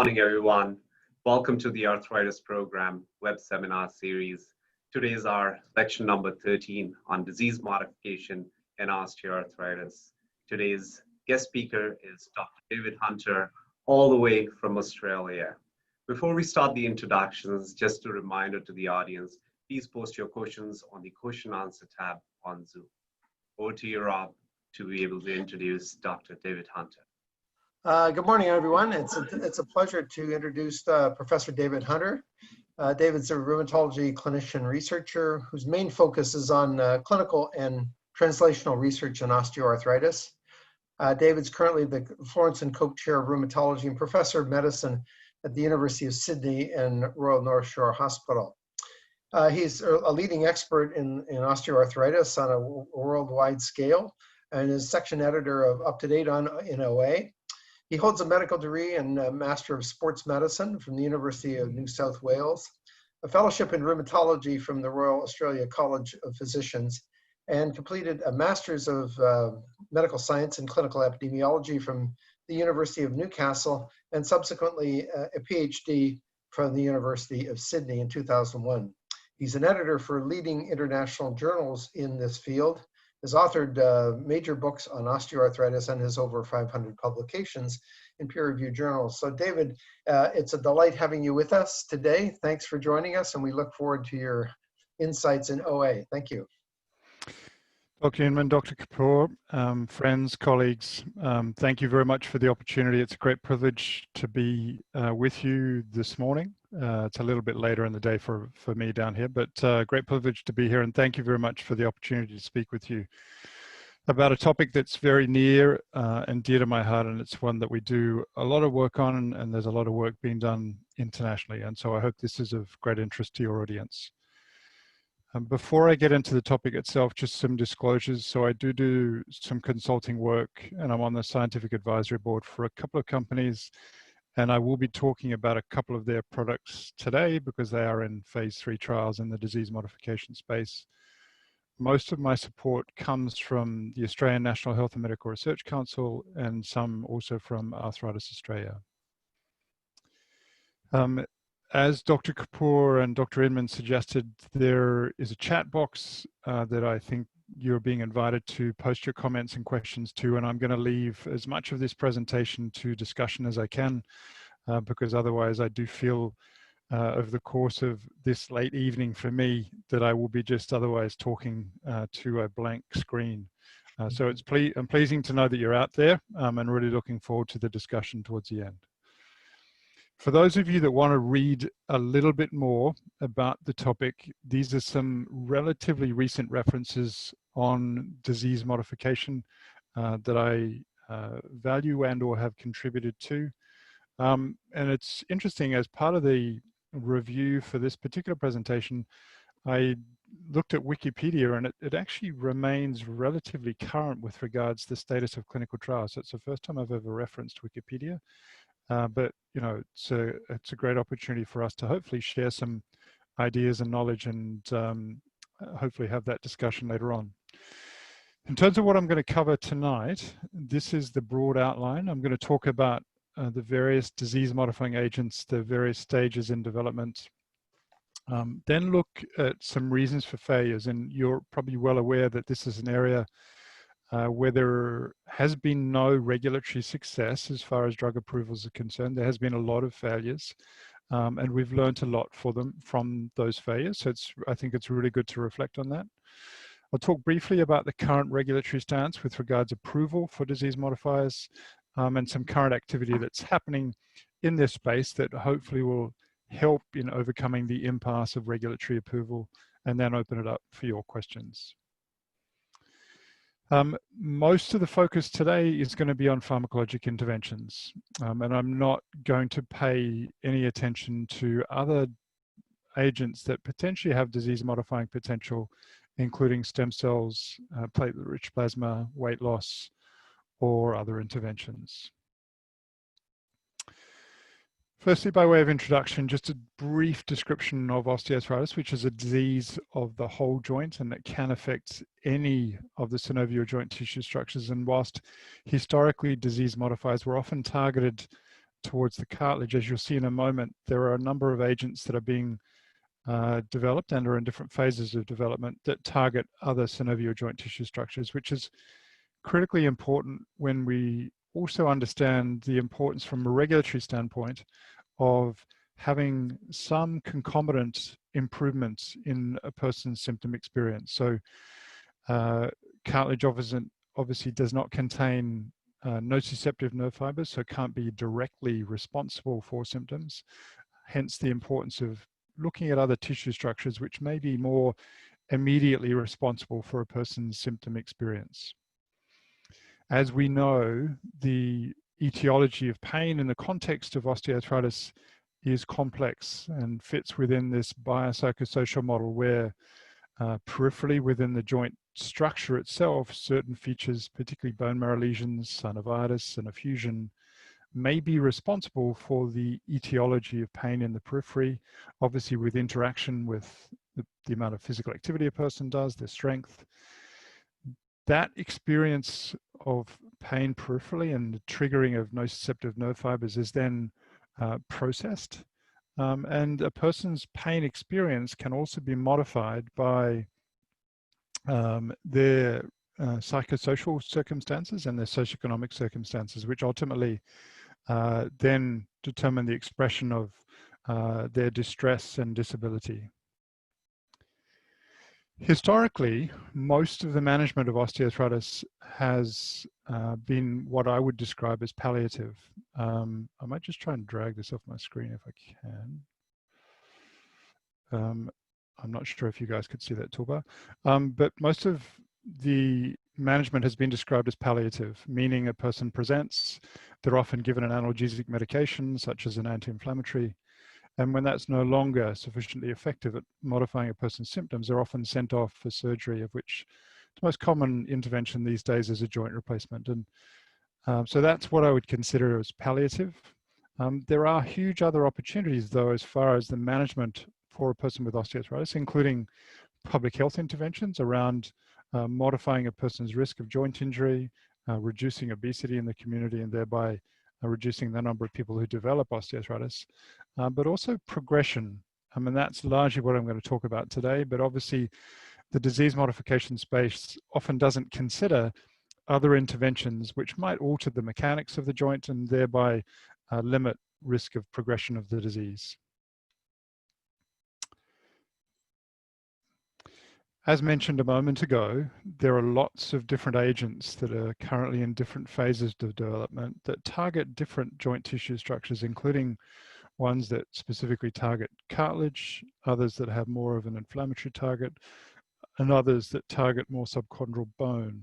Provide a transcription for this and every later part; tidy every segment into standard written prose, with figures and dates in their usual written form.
Morning, everyone. Welcome to the Arthritis Program web seminar series. Today is our lecture number 13 on disease modification and osteoarthritis. Today's guest speaker is Dr. David Hunter, all the way from Australia. Before we start the introductions, just a reminder to the audience, please post your questions on the question answer tab on Zoom. Over to you, Rob, to be able to introduce Dr. David Hunter. Good morning, everyone. It's a pleasure to introduce Professor David Hunter. David's a rheumatology clinician researcher whose main focus is on clinical and translational research in osteoarthritis. David's currently the Florance and Cope Chair of Rheumatology and Professor of Medicine at the University of Sydney and Royal North Shore Hospital. He's a leading expert in osteoarthritis on a worldwide scale and is section editor of Up to Date in OA. He holds a medical degree and a Master of Sports Medicine from the University of New South Wales, a fellowship in rheumatology from the Royal Australia College of Physicians, and completed a Master's of Medical Science and Clinical Epidemiology from the University of Newcastle, and subsequently a PhD from the University of Sydney in 2001. He's an editor for leading international journals in this field, has authored major books on osteoarthritis and has over 500 publications in peer-reviewed journals. So David, it's a delight having you with us today. Thanks for joining us, and we look forward to your insights in OA. Thank you. Dr. Inman, Dr. Kapoor, friends, colleagues, thank you very much for the opportunity. It's a great privilege to be with you this morning. It's a little bit later in the day for me down here, but great privilege to be here, and thank you very much for the opportunity to speak with you about a topic that's very near and dear to my heart, and it's one that we do a lot of work on, and there's a lot of work being done internationally, and so I hope this is of great interest to your audience. Before I get into the topic itself, just some disclosures. So I do some consulting work, and I'm on the scientific advisory board for a couple of companies, and I will be talking about a couple of their products today because they are in phase 3 trials in the disease modification space. Most of my support comes from the Australian National Health and Medical Research Council and some also from Arthritis Australia. As Dr. Kapoor and Dr. Inman suggested, there is a chat box that I think you're being invited to post your comments and questions to, and I'm going to leave as much of this presentation to discussion as I can, because otherwise I do feel over the course of this late evening for me that I will be just otherwise talking to a blank screen. So it's pleasing to know that you're out there, and really looking forward to the discussion towards the end. For those of you that want to read a little bit more about the topic, these are some relatively recent references on disease modification that I value and or have contributed to. And it's interesting, as part of the review for this particular presentation, I looked at Wikipedia, and it actually remains relatively current with regards to the status of clinical trials. So it's the first time I've ever referenced Wikipedia. But you know, it's a great opportunity for us to hopefully share some ideas and knowledge, and hopefully have that discussion later on. In terms of what I'm going to cover tonight, this is the broad outline. I'm going to talk about the various disease-modifying agents, the various stages in development, then look at some reasons for failures, and you're probably well aware that this is an area where there has been no regulatory success as far as drug approvals are concerned. There has been a lot of failures, and we've learned a lot from those failures. So I think it's really good to reflect on that. I'll talk briefly about the current regulatory stance with regards to approval for disease modifiers, and some current activity that's happening in this space that hopefully will help in overcoming the impasse of regulatory approval, and then open it up for your questions. Most of the focus today is going to be on pharmacologic interventions, and I'm not going to pay any attention to other agents that potentially have disease-modifying potential, including stem cells, platelet-rich plasma, weight loss, or other interventions. Firstly, by way of introduction, just a brief description of osteoarthritis, which is a disease of the whole joint and that can affect any of the synovial joint tissue structures. And whilst historically disease modifiers were often targeted towards the cartilage, as you'll see in a moment, there are a number of agents that are being developed and are in different phases of development that target other synovial joint tissue structures, which is critically important when we also understand the importance from a regulatory standpoint of having some concomitant improvements in a person's symptom experience. So cartilage obviously does not contain nociceptive nerve fibers, so it can't be directly responsible for symptoms, hence the importance of looking at other tissue structures which may be more immediately responsible for a person's symptom experience. As we know, the etiology of pain in the context of osteoarthritis is complex and fits within this biopsychosocial model where peripherally within the joint structure itself, certain features, particularly bone marrow lesions, synovitis, and effusion, may be responsible for the etiology of pain in the periphery, obviously with interaction with the amount of physical activity a person does, their strength. That experience of pain peripherally and the triggering of nociceptive nerve fibers is then processed. And a person's pain experience can also be modified by their psychosocial circumstances and their socioeconomic circumstances, which ultimately then determine the expression of their distress and disability. Historically, most of the management of osteoarthritis has been what I would describe as palliative. I might just try and drag this off my screen if I can. I'm not sure if you guys could see that toolbar, but most of the management has been described as palliative, meaning a person presents, they're often given an analgesic medication such as an anti-inflammatory, and when that's no longer sufficiently effective at modifying a person's symptoms, they're often sent off for surgery, of which the most common intervention these days is a joint replacement. And so that's what I would consider as palliative. There are huge other opportunities, though, as far as the management for a person with osteoarthritis, including public health interventions around modifying a person's risk of joint injury, reducing obesity in the community, and thereby reducing the number of people who develop osteoarthritis, but also progression. I mean, that's largely what I'm going to talk about today, but obviously the disease modification space often doesn't consider other interventions which might alter the mechanics of the joint and thereby limit risk of progression of the disease. As mentioned a moment ago, there are lots of different agents that are currently in different phases of development that target different joint tissue structures, including ones that specifically target cartilage, others that have more of an inflammatory target, and others that target more subchondral bone.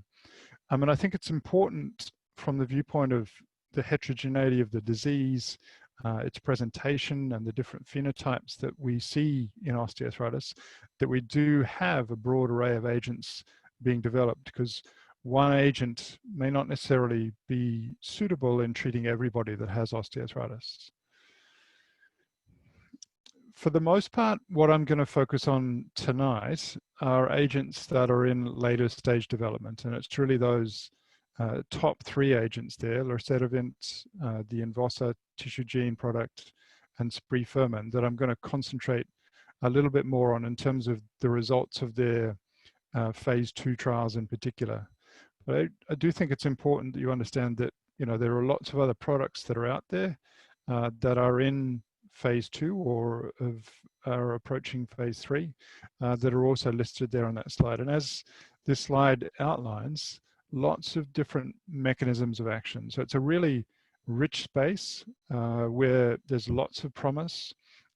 And I think it's important from the viewpoint of the heterogeneity of the disease, its presentation and the different phenotypes that we see in osteoarthritis, that we do have a broad array of agents being developed, because one agent may not necessarily be suitable in treating everybody that has osteoarthritis. For the most part, what I'm going to focus on tonight are agents that are in later stage development, and it's really those top three agents there, lorcetivint, the Invosa tissue gene product, and sprifermin, that I'm going to concentrate a little bit more on in terms of the results of their phase 2 trials in particular. But I do think it's important that you understand that, you know, there are lots of other products that are out there that are in phase 2 or are approaching phase 3 that are also listed there on that slide. And as this slide outlines, lots of different mechanisms of action. So it's a really rich space where there's lots of promise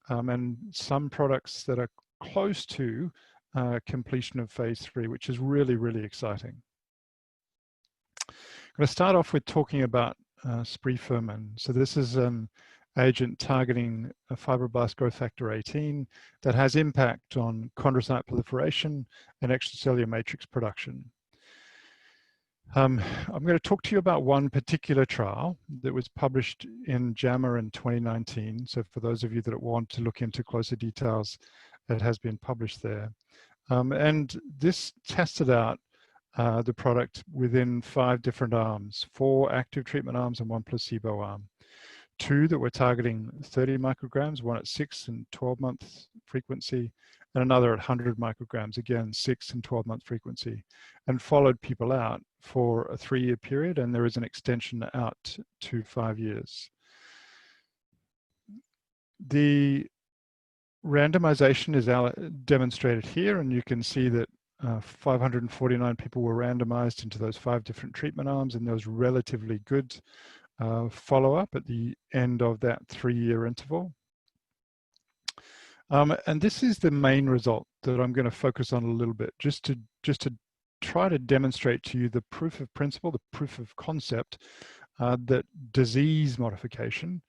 and some products that are close to completion of phase 3, which is really, really exciting. I'm going to start off with talking about sprifermin. So this is an agent targeting a fibroblast growth factor 18 that has impact on chondrocyte proliferation and extracellular matrix production. I'm going to talk to you about one particular trial that was published in JAMA in 2019. So for those of you that want to look into closer details, it has been published there. And this tested out the product within 5 different arms, 4 active treatment arms and 1 placebo arm. two that were targeting 30 micrograms, one at 6 and 12-month frequency, and another at 100 micrograms, again, 6 and 12-month frequency, and followed people out for a 3-year period, and there is an extension out to 5 years. The randomization is demonstrated here, and you can see that 549 people were randomized into those 5 different treatment arms, and there was relatively good follow-up at the end of that 3-year interval. And this is the main result that I'm going to focus on a little bit, just to try to demonstrate to you the proof of principle, the proof of concept that disease modification,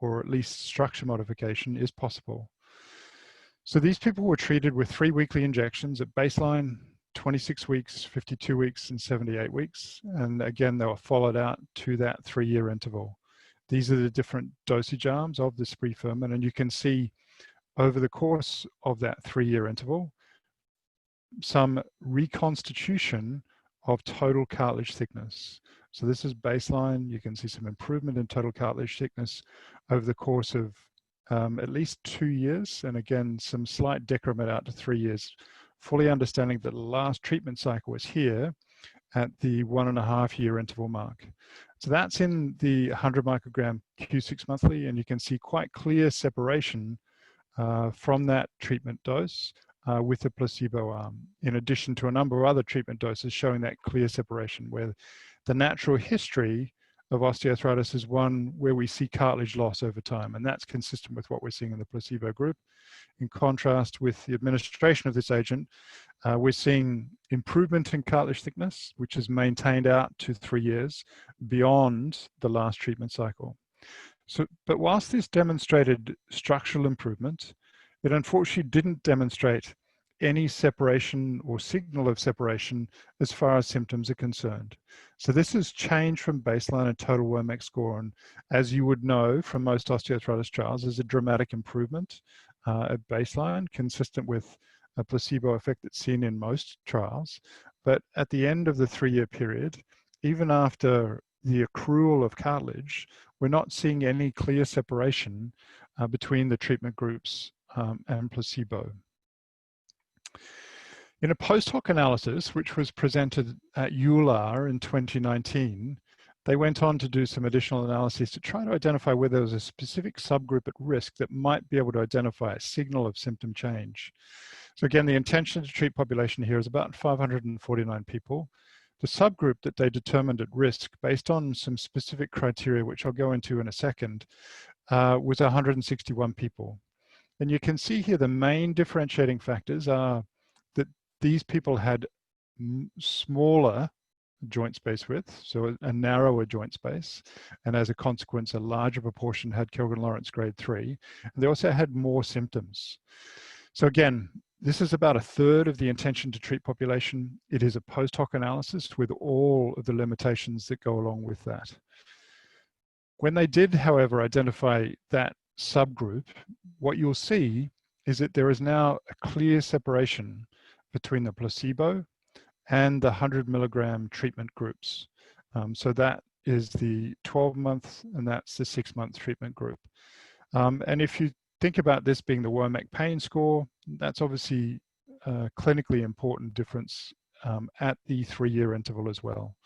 or at least structure modification, is possible. So these people were treated with 3 weekly injections at baseline, 26 weeks, 52 weeks, and 78 weeks. And again, they were followed out to that 3-year interval. These are the different dosage arms of the spree-ferment, and you can see over the course of that 3-year interval, some reconstitution of total cartilage thickness. So this is baseline. You can see some improvement in total cartilage thickness over the course of at least 2 years, and again, some slight decrement out to 3 years, fully understanding that the last treatment cycle was here at the 1.5-year interval mark. So that's in the 100 microgram Q6 monthly, and you can see quite clear separation from that treatment dose with the placebo arm, in addition to a number of other treatment doses showing that clear separation, where the natural history of osteoarthritis is one where we see cartilage loss over time, and that's consistent with what we're seeing in the placebo group. In contrast with the administration of this agent, we're seeing improvement in cartilage thickness, which is maintained out to 3 years beyond the last treatment cycle. So, but whilst this demonstrated structural improvement, it unfortunately didn't demonstrate any separation or signal of separation as far as symptoms are concerned. So this has changed from baseline and total WOMAC score, and as you would know from most osteoarthritis trials, there's a dramatic improvement at baseline, consistent with a placebo effect that's seen in most trials. But at the end of the 3-year period, even after the accrual of cartilage, we're not seeing any clear separation between the treatment groups and placebo. In a post hoc analysis, which was presented at EULAR in 2019, they went on to do some additional analyses to try to identify whether there was a specific subgroup at risk that might be able to identify a signal of symptom change. So again, the intention to treat population here is about 549 people. The subgroup that they determined at risk, based on some specific criteria, which I'll go into in a second, was 161 people. And you can see here the main differentiating factors are that these people had smaller joint space width, so a narrower joint space, and as a consequence, a larger proportion had Kilgan-Lawrence grade 3. And they also had more symptoms. So again, this is about 1/3 of the intention to treat population. It is a post hoc analysis with all of the limitations that go along with that. When they did, however, identify that subgroup, what you'll see is that there is now a clear separation between the placebo and the 100 milligram treatment groups. So that is the 12-month and that's the 6-month treatment group. And if you think about this being the WOMAC pain score, that's obviously a clinically important difference at the 3-year interval as well.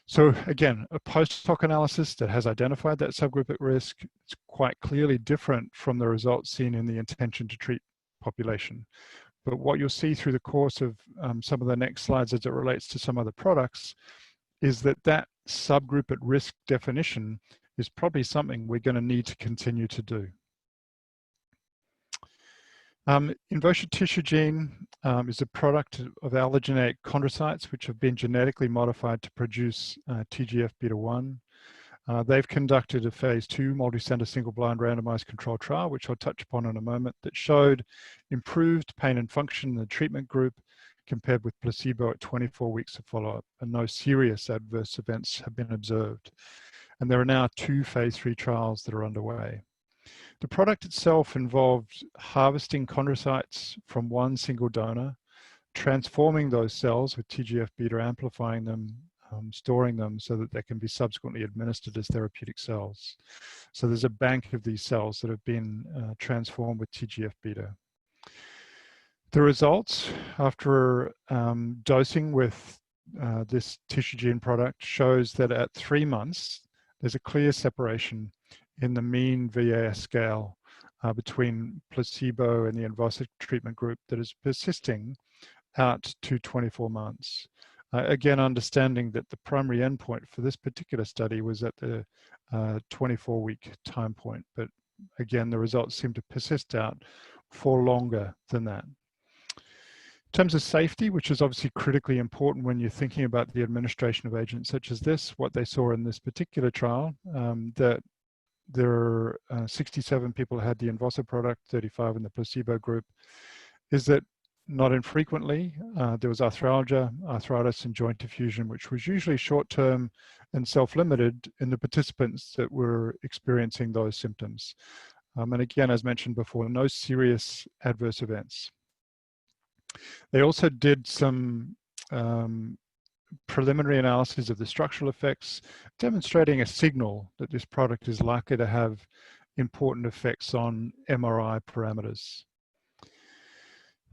So again, a post hoc analysis that has identified that subgroup at risk. It's quite clearly different from the results seen in the intention to treat population. But what you'll see through the course of some of the next slides as it relates to some other products is that that subgroup at risk definition is probably something we're going to need to continue to do. Invotatishugene is a product of allogeneic chondrocytes which have been genetically modified to produce TGF-beta1. They've conducted a phase 2 multi-center single-blind randomized controlled trial, which I'll touch upon in a moment, that showed improved pain and function in the treatment group compared with placebo at 24 weeks of follow-up, and no serious adverse events have been observed. And there are now 2 phase 3 trials that are underway. The product itself involved harvesting chondrocytes from one single donor, transforming those cells with TGF-beta, amplifying them storing them so that they can be subsequently administered as therapeutic cells. So there's a bank of these cells that have been transformed with TGF-beta. The results after dosing with this tissue gene product shows that at 3 months, there's a clear separation in the mean VAS scale between placebo and the Envasa treatment group that is persisting out to 24 months. Again, understanding that the primary endpoint for this particular study was at the 24-week time point, but again, the results seem to persist out for longer than that. In terms of safety, which is obviously critically important when you're thinking about the administration of agents such as this, what they saw in this particular trial, that there are 67 people who had the Envasa product, 35 in the placebo group, is that not infrequently, there was arthralgia, arthritis, and joint effusion, which was usually short-term and self-limited in the participants that were experiencing those symptoms. And again, as mentioned before, no serious adverse events. They also did some preliminary analysis of the structural effects, demonstrating a signal that this product is likely to have important effects on MRI parameters.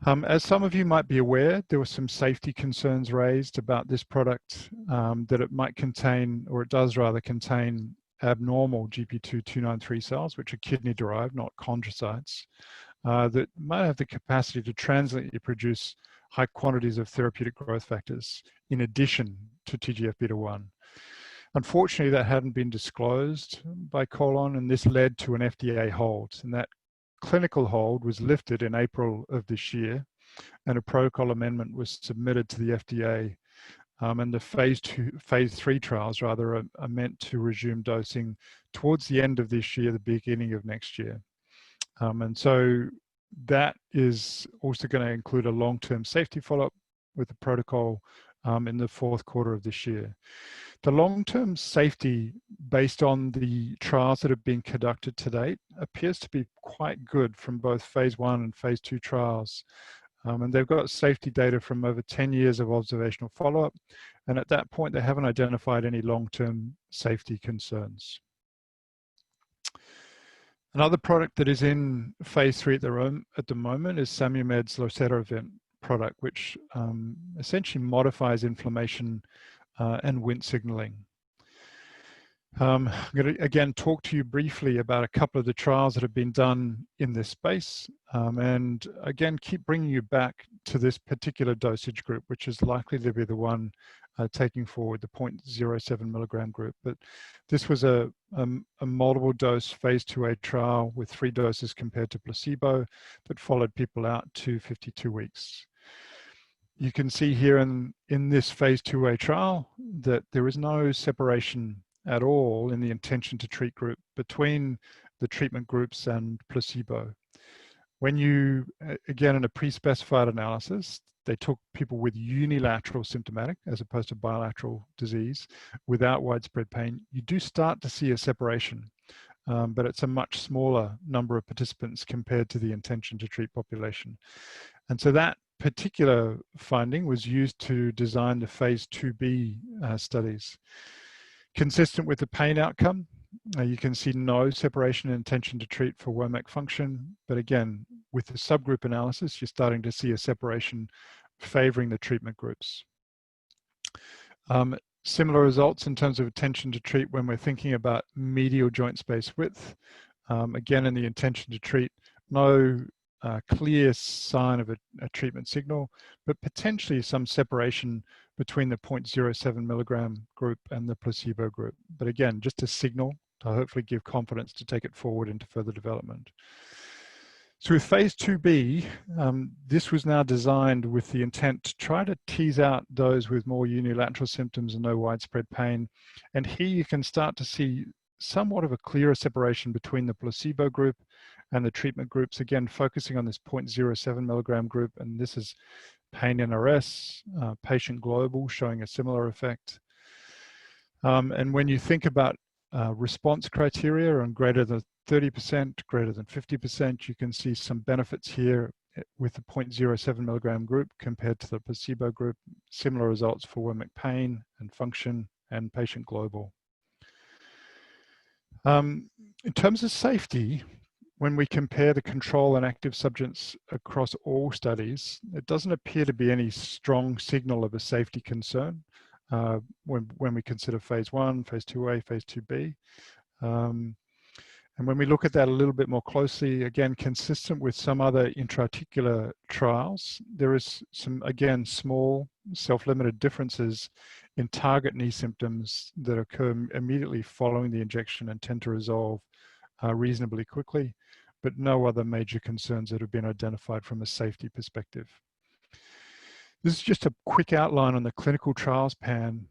As some of you might be aware, there were some safety concerns raised about this product, that it might contain, or it does rather contain, abnormal GP2-293 cells, which are kidney-derived, not chondrocytes, that might have the capacity to transiently produce high quantities of therapeutic growth factors in addition to TGF-beta1. Unfortunately, that hadn't been disclosed by Colon, and this led to an FDA hold. And that clinical hold was lifted in April of this year, and a protocol amendment was submitted to the FDA. And the phase 3 trials rather are meant to resume dosing towards the end of this year, the beginning of next year. And so that is also going to include a long-term safety follow-up with the protocol in the 4th quarter of this year. The long-term safety, based on the trials that have been conducted to date, appears to be quite good from both phase 1 and phase 2 trials. And they've got safety data from over 10 years of observational follow-up. And at that point, they haven't identified any long-term safety concerns. Another product that is in phase 3 at the moment is Samumed's Losartan product, which essentially modifies inflammation and Wnt signaling. I'm going to again talk to you briefly about a couple of the trials that have been done in this space, and again keep bringing you back to this particular dosage group, which is likely to be the one taking forward the 0.07 milligram group. But this was a multiple dose phase 2A trial with 3 doses compared to placebo that followed people out to 52 weeks. You can see here in this phase 2A trial that there is no separation at all in the intention to treat group between the treatment groups and placebo. When you, again, in a pre-specified analysis, they took people with unilateral symptomatic as opposed to bilateral disease without widespread pain, you do start to see a separation, but it's a much smaller number of participants compared to the intention to treat population. And so that particular finding was used to design the phase 2B studies. Consistent with the pain outcome, you can see no separation in intention to treat for WOMAC function, but again, with the subgroup analysis, you're starting to see a separation favoring the treatment groups. Similar results in terms of intention to treat when we're thinking about medial joint space width. Again, in the intention to treat, no clear sign of a treatment signal, but potentially some separation between the 0.07 milligram group and the placebo group. But again, just a signal to hopefully give confidence to take it forward into further development. So with phase 2B, this was now designed with the intent to try to tease out those with more unilateral symptoms and no widespread pain. And here you can start to see somewhat of a clearer separation between the placebo group and the treatment groups, again, focusing on this 0.07 milligram group. And this is pain NRS, patient global showing a similar effect. And when you think about response criteria on greater than 30%, greater than 50%, you can see some benefits here with the 0.07 milligram group compared to the placebo group. Similar results for Womack pain and function and patient global. In terms of safety, when we compare the control and active subjects across all studies, it doesn't appear to be any strong signal of a safety concern when we consider phase 1, phase 2A, phase 2B. And when we look at that a little bit more closely, again, consistent with some other intra-articular trials, there is some, again, small self-limited differences in target knee symptoms that occur immediately following the injection and tend to resolve reasonably quickly, but no other major concerns that have been identified from a safety perspective. This is just a quick outline on the clinical trials plan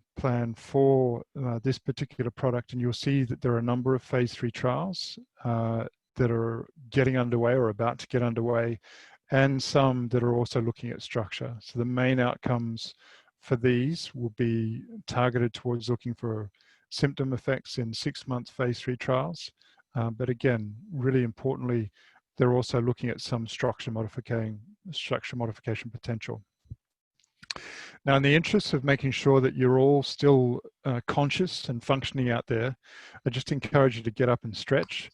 for this particular product, and you'll see that there are a number of phase 3 trials that are getting underway or about to get underway, and some that are also looking at structure. So the main outcomes for these will be targeted towards looking for symptom effects in 6-month phase 3 trials. But again, really importantly, they're also looking at some structure modification potential. Now, in the interest of making sure that you're all still conscious and functioning out there, I just encourage you to get up and stretch.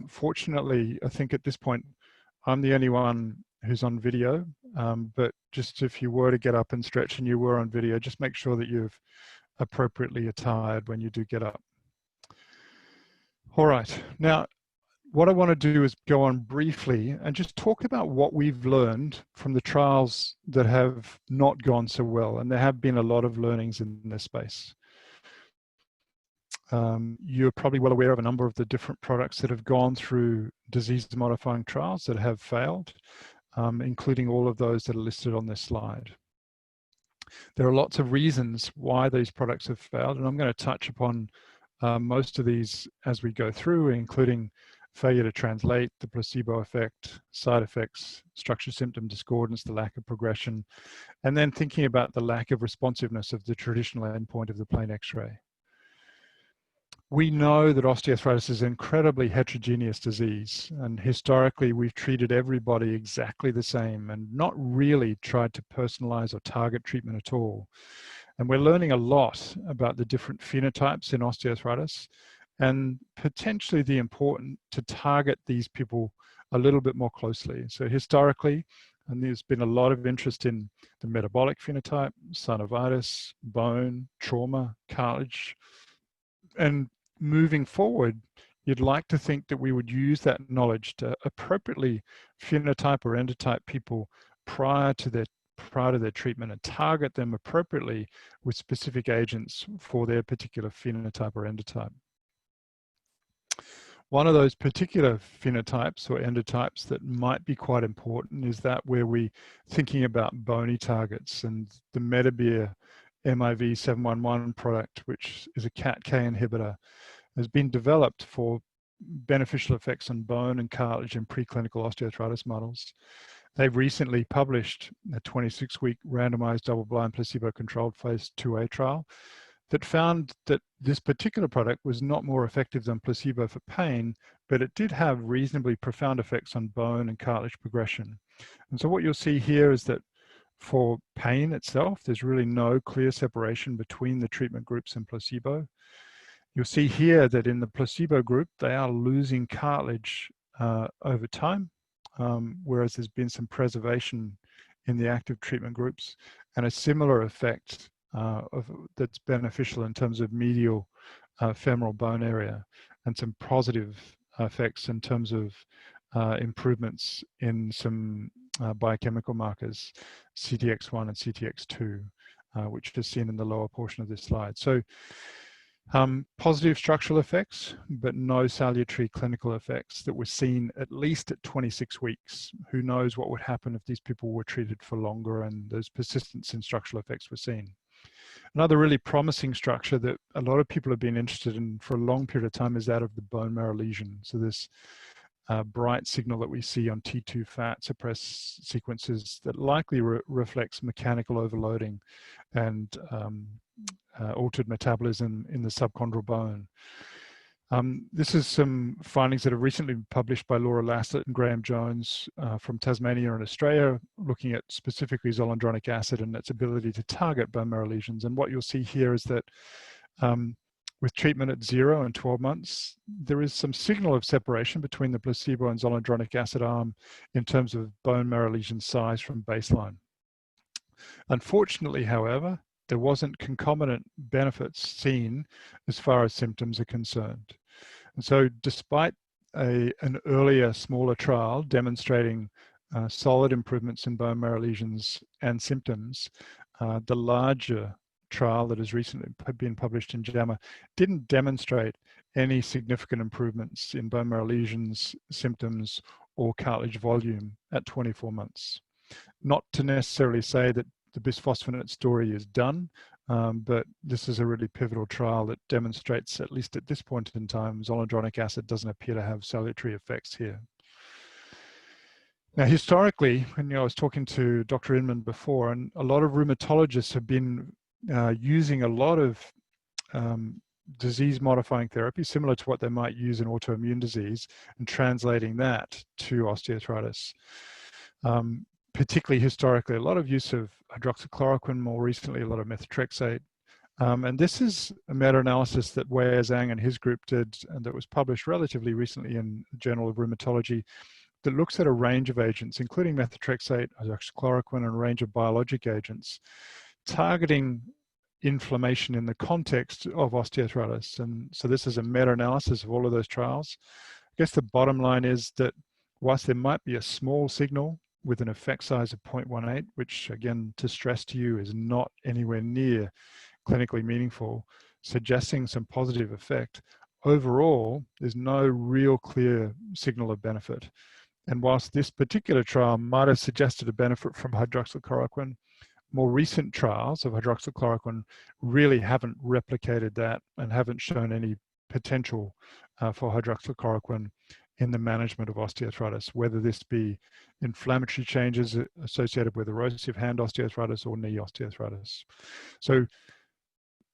Fortunately, I think at this point, I'm the only one who's on video, but just if you were to get up and stretch and you were on video, just make sure that you've appropriately attired when you do get up. All right, now, what I want to do is go on briefly and just talk about what we've learned from the trials that have not gone so well. And there have been a lot of learnings in this space. You're probably well aware of a number of the different products that have gone through disease-modifying trials that have failed, including all of those that are listed on this slide. There are lots of reasons why these products have failed, and I'm going to touch upon most of these as we go through, including failure to translate, the placebo effect, side effects, structure symptom discordance, the lack of progression, and then thinking about the lack of responsiveness of the traditional endpoint of the plain X-ray. We know that osteoarthritis is an incredibly heterogeneous disease, and historically we've treated everybody exactly the same and not really tried to personalize or target treatment at all. And we're learning a lot about the different phenotypes in osteoarthritis, and potentially the important to target these people a little bit more closely. So historically, and there's been a lot of interest in the metabolic phenotype, synovitis, bone, trauma, cartilage, and moving forward, you'd like to think that we would use that knowledge to appropriately phenotype or endotype people prior to their treatment and target them appropriately with specific agents for their particular phenotype or endotype. One of those particular phenotypes or endotypes that might be quite important is that where we're thinking about bony targets, and the Medibir MIV 711 product, which is a CAT-K inhibitor, has been developed for beneficial effects on bone and cartilage in preclinical osteoarthritis models. They've recently published a 26-week randomized double-blind placebo-controlled phase 2A trial that found that this particular product was not more effective than placebo for pain, but it did have reasonably profound effects on bone and cartilage progression. And so what you'll see here is that for pain itself, there's really no clear separation between the treatment groups and placebo. You'll see here that in the placebo group, they are losing cartilage over time, whereas there's been some preservation in the active treatment groups, and a similar effect that's beneficial in terms of medial femoral bone area, and some positive effects in terms of improvements in some biochemical markers, CTX1 and CTX2, which is seen in the lower portion of this slide. So positive structural effects, but no salutary clinical effects that were seen at least at 26 weeks. Who knows what would happen if these people were treated for longer and those persistence in structural effects were seen. Another really promising structure that a lot of people have been interested in for a long period of time is that of the bone marrow lesion. So this bright signal that we see on T2 fat suppressed sequences that likely reflects mechanical overloading and altered metabolism in the subchondral bone. This is some findings that have recently been published by Laura Lassett and Graham Jones from Tasmania and Australia, looking at specifically zoledronic acid and its ability to target bone marrow lesions. And what you'll see here is that with treatment at 0 and 12 months, there is some signal of separation between the placebo and zoledronic acid arm in terms of bone marrow lesion size from baseline. Unfortunately, however, there wasn't concomitant benefits seen as far as symptoms are concerned. And so despite an earlier, smaller trial demonstrating solid improvements in bone marrow lesions and symptoms, the larger trial that has recently been published in JAMA didn't demonstrate any significant improvements in bone marrow lesions, symptoms, or cartilage volume at 24 months. Not to necessarily say that the bisphosphonate story is done, but this is a really pivotal trial that demonstrates, at least at this point in time, zoledronic acid doesn't appear to have salutary effects here. Now, historically, when I was talking to Dr. Inman before, and a lot of rheumatologists have been using a lot of disease-modifying therapy, similar to what they might use in autoimmune disease, and translating that to osteoarthritis. Particularly historically, a lot of use of hydroxychloroquine, more recently a lot of methotrexate. And this is a meta-analysis that Wei Zhang and his group did, and that was published relatively recently in the Journal of Rheumatology, that looks at a range of agents, including methotrexate, hydroxychloroquine, and a range of biologic agents, targeting inflammation in the context of osteoarthritis. And so this is a meta-analysis of all of those trials. I guess the bottom line is that whilst there might be a small signal with an effect size of 0.18, which again, to stress to you, is not anywhere near clinically meaningful, suggesting some positive effect, overall, there's no real clear signal of benefit. And whilst this particular trial might have suggested a benefit from hydroxychloroquine, more recent trials of hydroxychloroquine really haven't replicated that and haven't shown any potential for hydroxychloroquine in the management of osteoarthritis, whether this be inflammatory changes associated with erosive hand osteoarthritis or knee osteoarthritis. So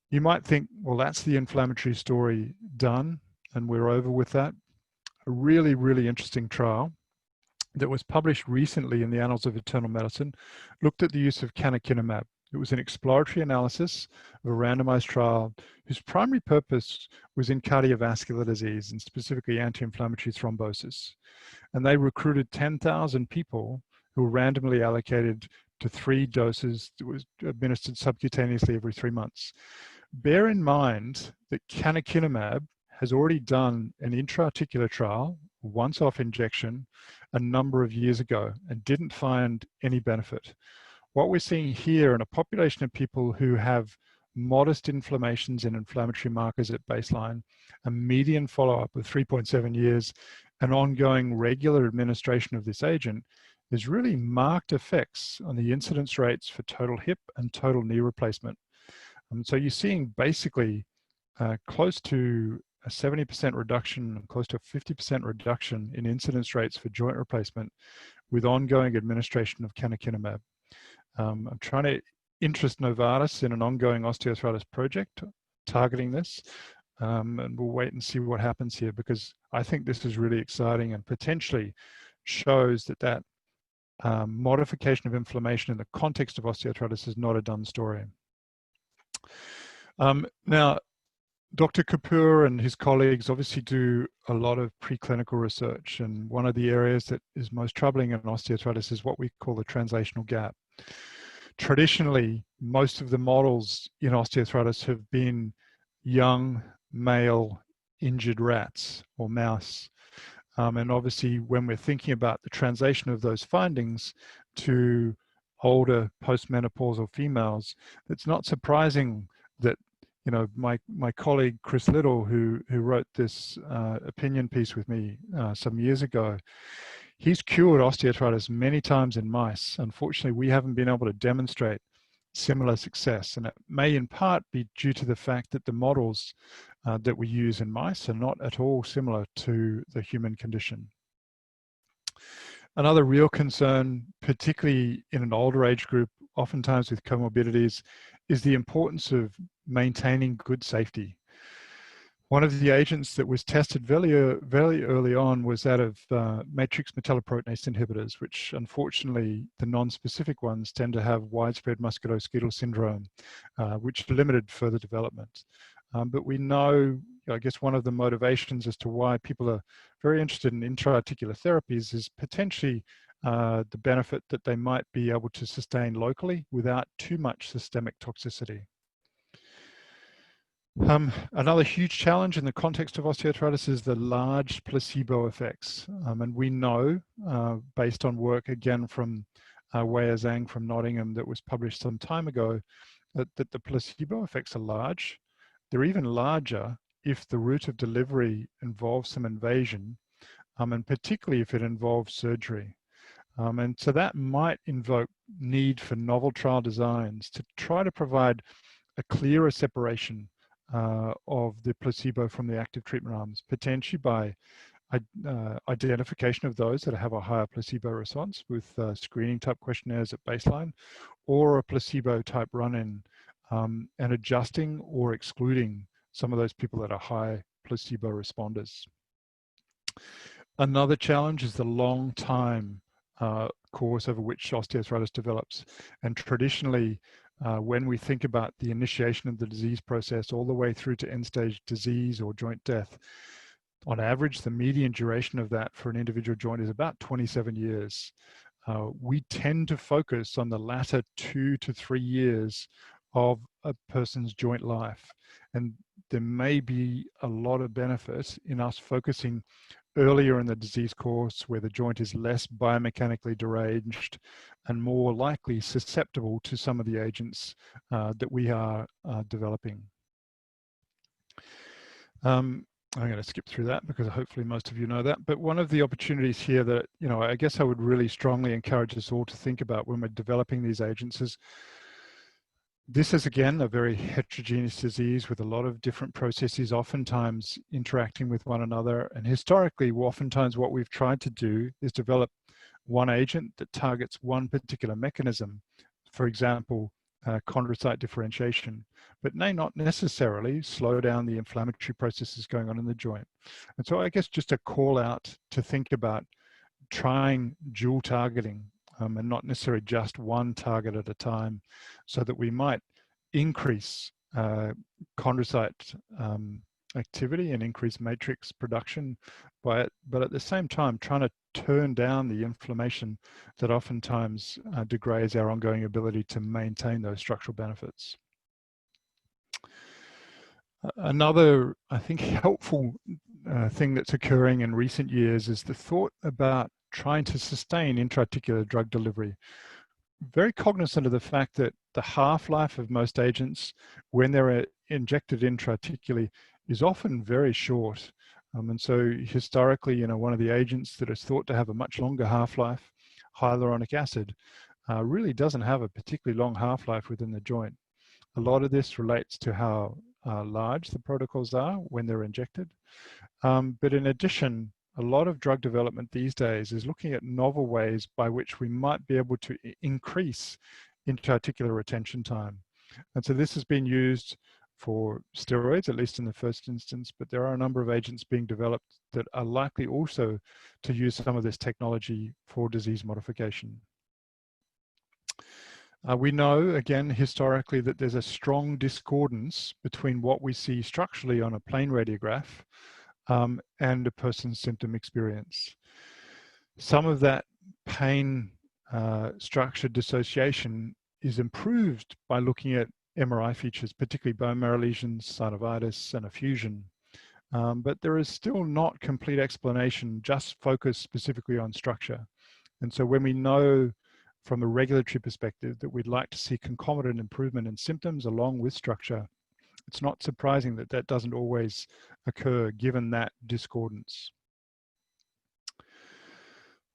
you might think, well, that's the inflammatory story done and we're over with that. A really, really interesting trial that was published recently in the Annals of Internal Medicine looked at the use of canakinumab. It was an exploratory analysis of a randomized trial whose primary purpose was in cardiovascular disease and specifically anti-inflammatory thrombosis. And they recruited 10,000 people who were randomly allocated to 3 doses that was administered subcutaneously every 3 months. Bear in mind that canakinumab has already done an intra-articular trial, once-off injection, a number of years ago and didn't find any benefit. What we're seeing here in a population of people who have modest inflammations and inflammatory markers at baseline, a median follow-up of 3.7 years, and ongoing regular administration of this agent, is really marked effects on the incidence rates for total hip and total knee replacement. So you're seeing basically close to a 70% reduction, close to a 50% reduction in incidence rates for joint replacement with ongoing administration of canakinumab. I'm trying to interest Novartis in an ongoing osteoarthritis project targeting this, and we'll wait and see what happens here, because I think this is really exciting and potentially shows that modification of inflammation in the context of osteoarthritis is not a done story. Now, Dr. Kapoor and his colleagues obviously do a lot of preclinical research, and one of the areas that is most troubling in osteoarthritis is what we call the translational gap. Traditionally, most of the models in osteoarthritis have been young, male, injured rats or mouse. And obviously, when we're thinking about the translation of those findings to older postmenopausal females, it's not surprising that my colleague Chris Little, who wrote this opinion piece with me some years ago, he's cured osteoarthritis many times in mice. Unfortunately, we haven't been able to demonstrate similar success, and it may in part be due to the fact that the models that we use in mice are not at all similar to the human condition. Another real concern, particularly in an older age group, oftentimes with comorbidities, is the importance of maintaining good safety. One of the agents that was tested very early on was that of matrix metalloproteinase inhibitors, which unfortunately the non-specific ones tend to have widespread musculoskeletal syndrome, which limited further development. But we know, I guess one of the motivations as to why people are very interested in intra-articular therapies is potentially the benefit that they might be able to sustain locally without too much systemic toxicity. Another huge challenge in the context of osteoarthritis is the large placebo effects. And we know, based on work again from Wei Zhang from Nottingham that was published some time ago, that the placebo effects are large. They're even larger if the route of delivery involves some invasion, and particularly if it involves surgery. And so that might invoke need for novel trial designs to try to provide a clearer separation of the placebo from the active treatment arms, potentially by identification of those that have a higher placebo response with screening type questionnaires at baseline, or a placebo type run-in, and adjusting or excluding some of those people that are high placebo responders. Another challenge is the long time course over which osteoarthritis develops. And traditionally, when we think about the initiation of the disease process all the way through to end-stage disease or joint death, on average, the median duration of that for an individual joint is about 27 years. We tend to focus on the latter 2 to 3 years of a person's joint life. And there may be a lot of benefit in us focusing earlier in the disease course where the joint is less biomechanically deranged and more likely susceptible to some of the agents that we are developing. I'm going to skip through that because hopefully most of you know that. But one of the opportunities here that, I guess I would really strongly encourage us all to think about when we're developing these agents is this is, again, a very heterogeneous disease with a lot of different processes, oftentimes interacting with one another. And historically, oftentimes what we've tried to do is develop one agent that targets one particular mechanism, for example, chondrocyte differentiation, but may not necessarily slow down the inflammatory processes going on in the joint. And so I guess just a call out to think about trying dual targeting and not necessarily just one target at a time, so that we might increase chondrocyte activity and increase matrix production, but at the same time trying to turn down the inflammation that oftentimes degrades our ongoing ability to maintain those structural benefits. Another, I think, helpful thing that's occurring in recent years is the thought about trying to sustain intra-articular drug delivery. Very cognizant of the fact that the half-life of most agents, when they're injected intra-articularly, is often very short. And so historically, one of the agents that is thought to have a much longer half-life, hyaluronic acid, really doesn't have a particularly long half-life within the joint. A lot of this relates to how large the protocols are when they're injected. But in addition, a lot of drug development these days is looking at novel ways by which we might be able to increase intra-articular retention time. And so this has been used for steroids, at least in the first instance, but there are a number of agents being developed that are likely also to use some of this technology for disease modification. We know, again, historically, that there's a strong discordance between what we see structurally on a plain radiograph and a person's symptom experience. Some of that pain structure dissociation is improved by looking at MRI features, particularly bone marrow lesions, synovitis, and effusion. But there is still not complete explanation, just focused specifically on structure. And so when we know from a regulatory perspective that we'd like to see concomitant improvement in symptoms along with structure, it's not surprising that that doesn't always occur given that discordance.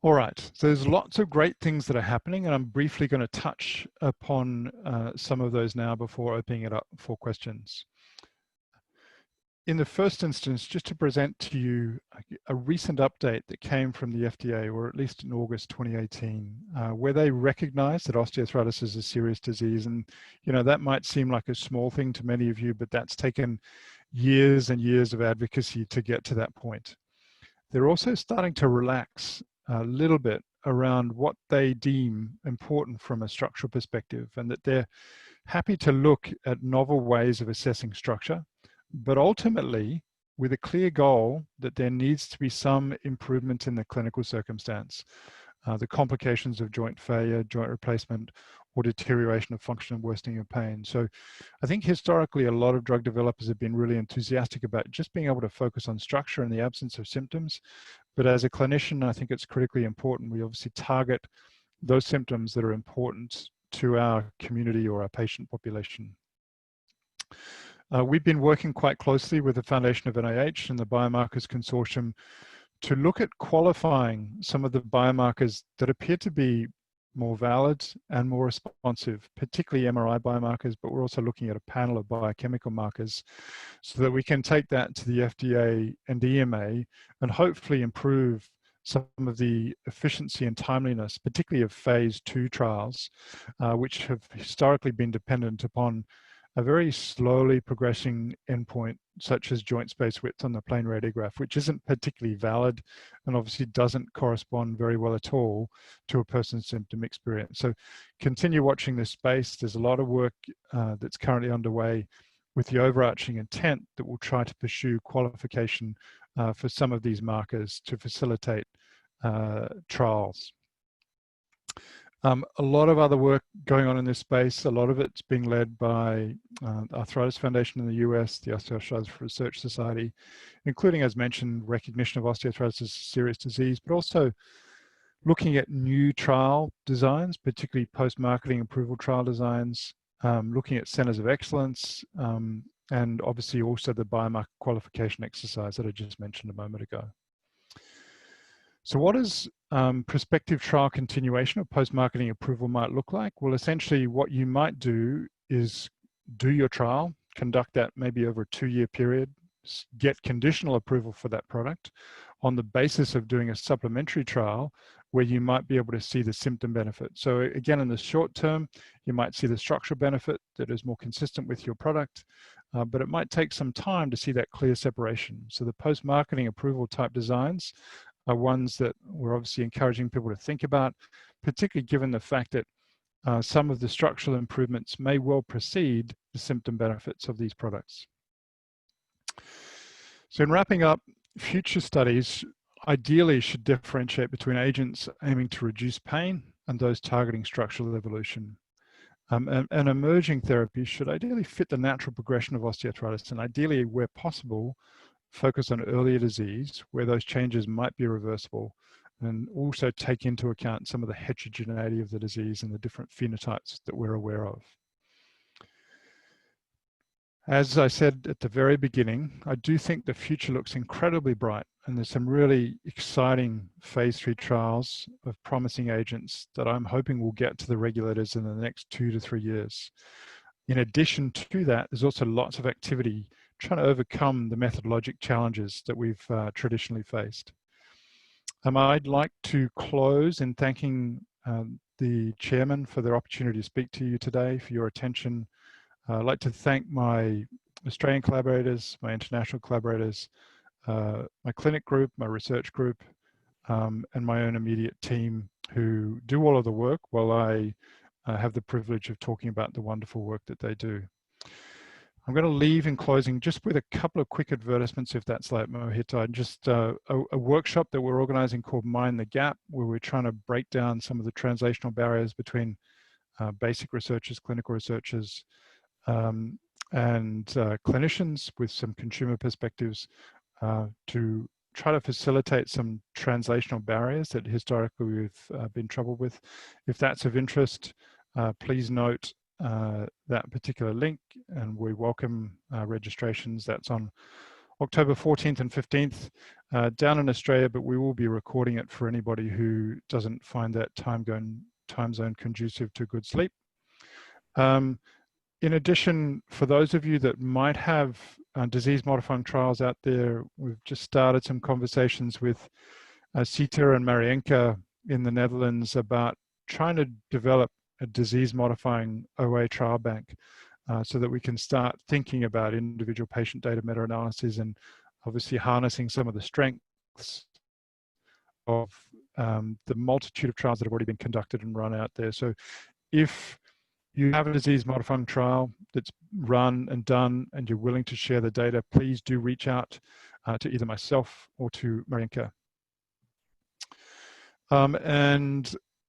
All right, so there's lots of great things that are happening, and I'm briefly going to touch upon some of those now before opening it up for questions. in the first instance, just to present to you a recent update that came from the FDA, or at least in August 2018, where they recognize that osteoarthritis is a serious disease. And, you know, that might seem like a small thing to many of you, but that's taken years and years of advocacy to get to that point. They're also starting to relax a little bit around what they deem important from a structural perspective, and that they're happy to look at novel ways of assessing structure, but ultimately with a clear goal that there needs to be some improvement in the clinical circumstance, the complications of joint failure, joint replacement, or deterioration of function and worsening of pain. So I think historically a lot of drug developers have been really enthusiastic about just being able to focus on structure in the absence of symptoms. But as a clinician, I think it's critically important we obviously target those symptoms that are important to our community or our patient population. We've been working quite closely with the Foundation of NIH and the Biomarkers Consortium to look at qualifying some of the biomarkers that appear to be more valid and more responsive, particularly MRI biomarkers, but we're also looking at a panel of biochemical markers so that we can take that to the FDA and EMA and hopefully improve some of the efficiency and timeliness, particularly of phase 2 trials, which have historically been dependent upon a very slowly progressing endpoint, such as joint space width on the plane radiograph, which isn't particularly valid and obviously doesn't correspond very well at all to a person's symptom experience. So continue watching this space. There's a lot of work that's currently underway with the overarching intent that we'll try to pursue qualification for some of these markers to facilitate trials. A lot of other work going on in this space. A lot of it's being led by the Arthritis Foundation in the US, the Osteoarthritis Research Society, including, as mentioned, recognition of osteoarthritis as a serious disease, but also looking at new trial designs, particularly post-marketing approval trial designs, looking at centers of excellence, and obviously also the biomarker qualification exercise that I just mentioned a moment ago. So what does prospective trial continuation or post-marketing approval might look like? Well, essentially what you might do is do your trial, conduct that maybe over a 2-year period, get conditional approval for that product on the basis of doing a supplementary trial where you might be able to see the symptom benefit. So again, in the short term, you might see the structural benefit that is more consistent with your product, but it might take some time to see that clear separation. So the post-marketing approval type designs are ones that we're obviously encouraging people to think about, particularly given the fact that some of the structural improvements may well precede the symptom benefits of these products. So in wrapping up, future studies ideally should differentiate between agents aiming to reduce pain and those targeting structural evolution. And emerging therapies should ideally fit the natural progression of osteoarthritis and ideally, where possible, focus on earlier disease where those changes might be reversible, and also take into account some of the heterogeneity of the disease and the different phenotypes that we're aware of. As I said at the very beginning, I do think the future looks incredibly bright, and there's some really exciting phase 3 trials of promising agents that I'm hoping will get to the regulators in the next 2 to 3 years. In addition to that, there's also lots of activity trying to overcome the methodologic challenges that we've traditionally faced. I'd like to close in thanking the chairman for their opportunity to speak to you today, for your attention. I'd like to thank my Australian collaborators, my international collaborators, my clinic group, my research group, and my own immediate team who do all of the work while I have the privilege of talking about the wonderful work that they do. I'm going to leave in closing just with a couple of quick advertisements, if that's like Mohit. Just a workshop that we're organizing called Mind the Gap, where we're trying to break down some of the translational barriers between basic researchers, clinical researchers, and clinicians with some consumer perspectives to try to facilitate some translational barriers that historically we've been troubled with. If that's of interest, please note that particular link, and we welcome registrations. That's on October 14th and 15th down in Australia, but we will be recording it for anybody who doesn't find that time zone conducive to good sleep. In addition, for those of you that might have disease-modifying trials out there. We've just started some conversations with Sita and Marienka in the Netherlands about trying to develop a disease-modifying OA trial bank so that we can start thinking about individual patient data meta-analysis and obviously harnessing some of the strengths of the multitude of trials that have already been conducted and run out there. So if you have a disease-modifying trial that's run and done and you're willing to share the data, please do reach out to either myself or to Marienka.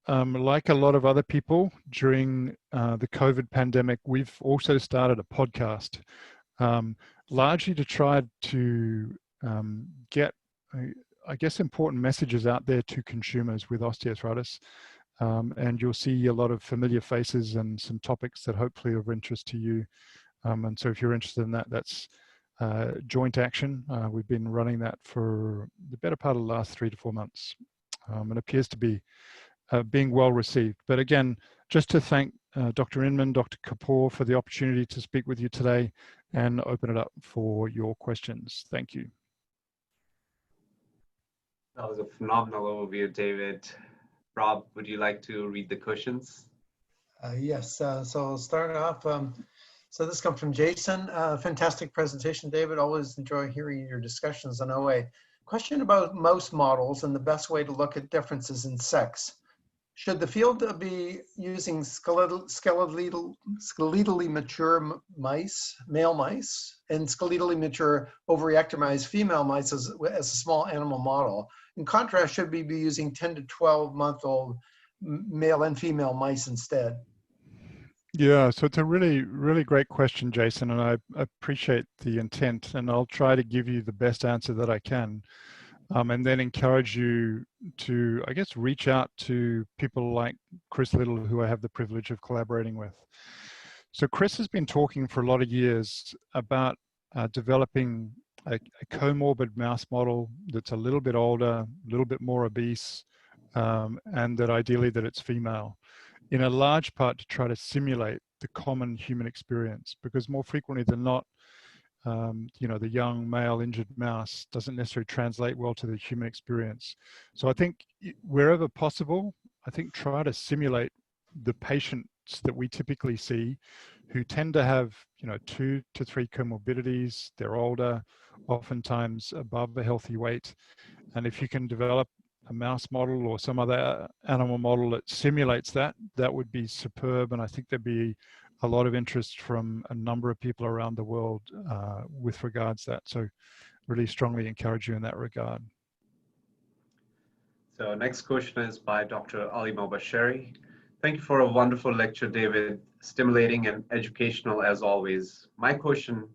Like a lot of other people during the COVID pandemic, we've also started a podcast, largely to try to get, I guess, important messages out there to consumers with osteoarthritis. And you'll see a lot of familiar faces and some topics that hopefully are of interest to you. And so if you're interested in that, that's joint action. We've been running that for the better part of the last 3 to 4 months. It appears to be being well received. But again, just to thank Dr. Inman, Dr. Kapoor for the opportunity to speak with you today and open it up for your questions. Thank you. That was a phenomenal overview, David. Rob, would you like to read the questions? Yes, so I'll start off. So this comes from Jason. Fantastic presentation, David. Always enjoy hearing your discussions on OA. Question about mouse models and the best way to look at differences in sex. Should the field be using skeletally mature mice, male mice, and skeletally mature overreactomized female mice as a small animal model? In contrast, should we be using 10 to 12-month-old male and female mice instead? Yeah, so it's a really, really great question, Jason, and I appreciate the intent, and I'll try to give you the best answer that I can. And then encourage you to, I guess, reach out to people like Chris Little, who I have the privilege of collaborating with. So Chris has been talking for a lot of years about developing a comorbid mouse model that's a little bit older, a little bit more obese, and that ideally that it's female, in a large part to try to simulate the common human experience, because more frequently than not, you know, the young male injured mouse doesn't necessarily translate well to the human experience. So I think wherever possible, I think try to simulate the patients that we typically see who tend to have, you know, 2 to 3 comorbidities. They're older, oftentimes above a healthy weight. And if you can develop a mouse model or some other animal model that simulates that, that would be superb. And I think there'd be a lot of interest from a number of people around the world with regards to that. So really strongly encourage you in that regard. So next question is by Dr. Ali Mobasheri. Thank you for a wonderful lecture, David. Stimulating and educational as always. My question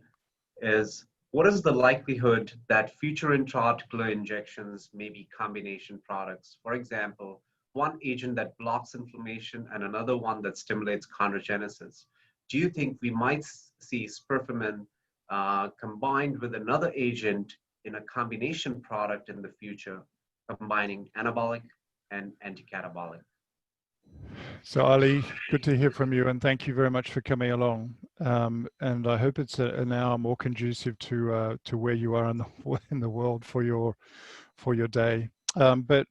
is, what is the likelihood that future intra-articular injections may be combination products? For example, one agent that blocks inflammation and another one that stimulates chondrogenesis. Do you think we might see sperfamine combined with another agent in a combination product in the future, combining anabolic and anti-catabolic? So Ali, good to hear from you, and thank you very much for coming along. And I hope it's an hour more conducive to where you are in the world for your day. But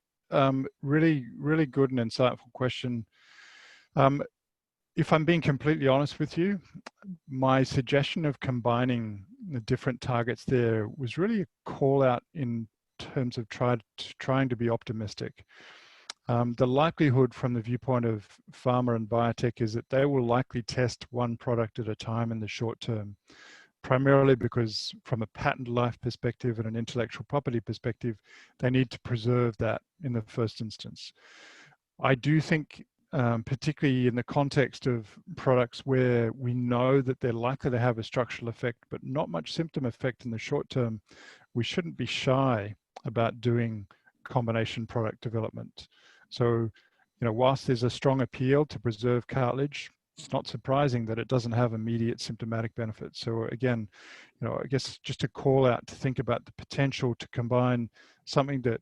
really, really good and insightful question. If I'm being completely honest with you, my suggestion of combining the different targets there was really a call out in terms of trying to be optimistic. The likelihood from the viewpoint of pharma and biotech is that they will likely test one product at a time in the short term, primarily because from a patent life perspective and an intellectual property perspective, they need to preserve that in the first instance. I do think, particularly in the context of products where we know that they're likely to have a structural effect, but not much symptom effect in the short term, we shouldn't be shy about doing combination product development. So, you know, whilst there's a strong appeal to preserve cartilage, it's not surprising that it doesn't have immediate symptomatic benefits. So again, you know, I guess just a call out to think about the potential to combine something that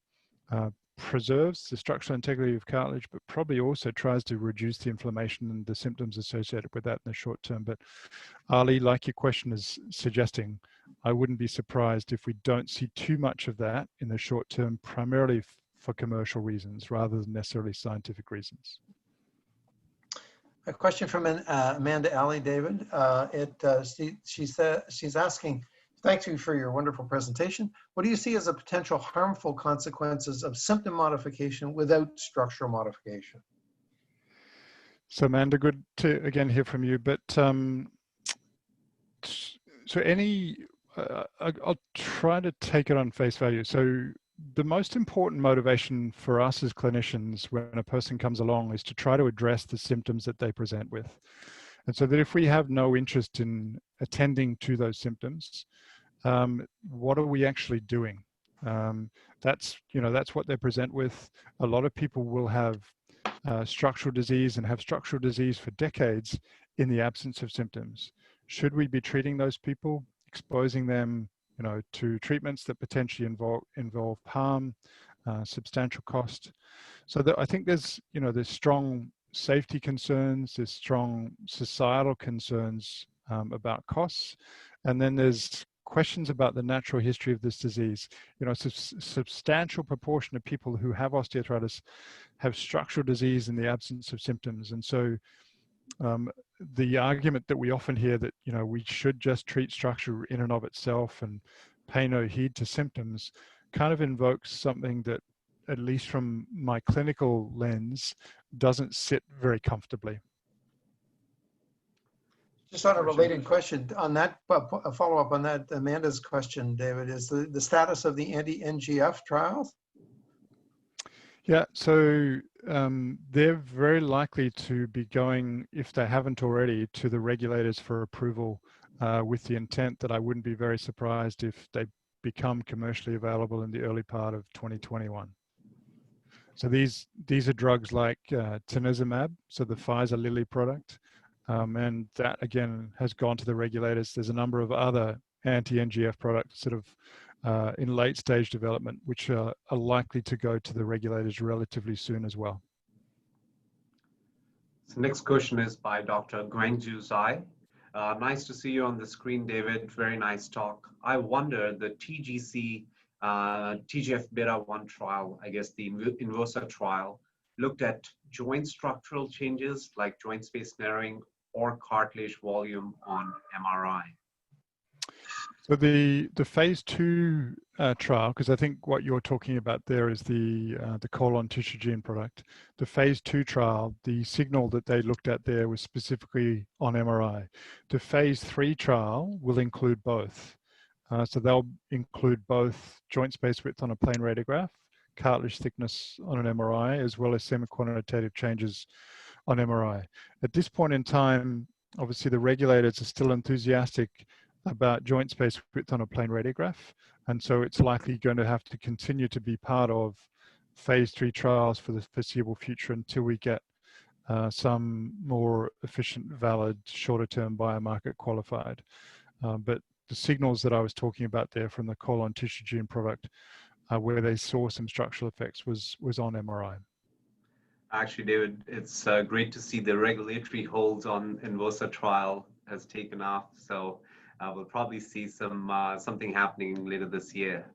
preserves the structural integrity of cartilage, but probably also tries to reduce the inflammation and the symptoms associated with that in the short term. But Ali, like your question is suggesting, I wouldn't be surprised if we don't see too much of that in the short term, primarily for commercial reasons rather than necessarily scientific reasons. A question from Amanda Alley, David. She's asking, thank you for your wonderful presentation. What do you see as the potential harmful consequences of symptom modification without structural modification? So Amanda, good to again hear from you. But I'll try to take it on face value. So the most important motivation for us as clinicians when a person comes along is to try to address the symptoms that they present with. And so that if we have no interest in attending to those symptoms, what are we actually doing? That's what they present with. A lot of people will have structural disease and have structural disease for decades in the absence of symptoms. Should we be treating those people, exposing them, to treatments that potentially involve harm, substantial cost? So I think there's strong safety concerns, there's strong societal concerns about costs, and then there's questions about the natural history of this disease. It's a substantial proportion of people who have osteoarthritis have structural disease in the absence of symptoms. And so the argument that we often hear that, we should just treat structure in and of itself and pay no heed to symptoms kind of invokes something that, at least from my clinical lens, doesn't sit very comfortably. Just on a related question on that, a follow-up on that, Amanda's question, David, is the status of the anti-NGF trials? Yeah, so they're very likely to be going, if they haven't already, to the regulators for approval with the intent that I wouldn't be very surprised if they become commercially available in the early part of 2021. So these are drugs like tanezumab, so the Pfizer Lilly product, and that again has gone to the regulators. There's a number of other anti-NGF products that have in late stage development, which are likely to go to the regulators relatively soon as well. So next question is by Dr. Guangzhou Zai. Nice to see you on the screen, David. Very nice talk. I wonder, the TGC, TGF-beta1 trial, I guess the INVOSA trial, looked at joint structural changes like joint space narrowing or cartilage volume on MRI. So the phase 2 trial, because I think what you're talking about there is the colon tissue gene product. The phase 2 trial, the signal that they looked at there was specifically on MRI. The phase 3 trial will include both. So they'll include both joint space width on a plain radiograph, cartilage thickness on an MRI, as well as semi-quantitative changes on MRI. At this point in time, obviously the regulators are still enthusiastic about joint space width on a plain radiograph. And so it's likely going to have to continue to be part of phase 3 trials for the foreseeable future until we get some more efficient, valid, shorter term biomarker qualified. But the signals that I was talking about there from the colon tissue gene product, where they saw some structural effects, was on MRI. Actually, David, it's great to see the regulatory holds on INVOSA trial has taken off. So we'll probably see something happening later this year.